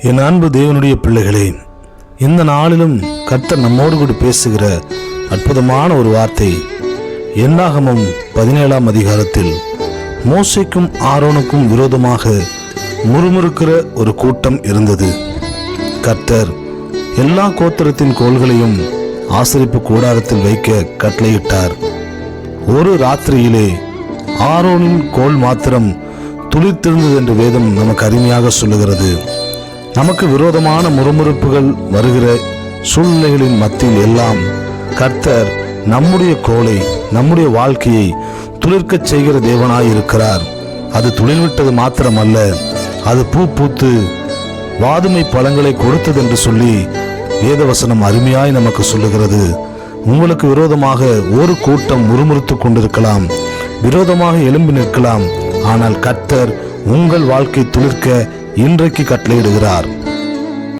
என் அன்பு தேவனுடைய பிள்ளைகளே, இந்த நாளிலும் கர்த்தர் நம்மோடு கூட பேசுகிற அற்புதமான ஒரு வார்த்தை என்னாகமம் 17ஆம் அதிகாரத்தில் மோசேக்கும் ஆரோனுக்கும் விரோதமாக முறுமுறுக்கிற ஒரு கூட்டம் இருந்தது. கர்த்தர் எல்லா கோத்திரத்தின் கோல்களையும் ஆசரிப்பு கூடாரத்தில் வைக்க கட்டளையிட்டார். ஒரு ராத்திரியிலே ஆரோனின் கோல் மாத்திரம் துளிர்த்திருந்தது என்று வேதம் நமக்கு அருமையாக சொல்லுகிறது. நமக்கு விரோதமான முறுமுறுப்புகள் வருகிற சூழ்நிலைகளின் மத்தியில் எல்லாம் கர்த்தர் நம்முடைய கோலை, நம்முடைய வாழ்க்கையை துளிர்க்கச் செய்கிற தேவனாய் இருக்கிறார். அது துளிர்விட்டது மாத்திரமல்ல, அது பூ பூத்து வாதுமை பழங்களை கொடுத்தது என்று சொல்லி வேதவசனம் அருமையாய் நமக்கு சொல்லுகிறது. உங்களுக்கு விரோதமாக ஒரு கூட்டம் முறுமுறுத்து கொண்டிருக்கலாம், விரோதமாக எழும்பி நிற்கலாம். ஆனால் கர்த்தர் உங்கள் வாழ்க்கை துளிர்க்க இன்றைக்கு கட்டளையிடுகிறார்.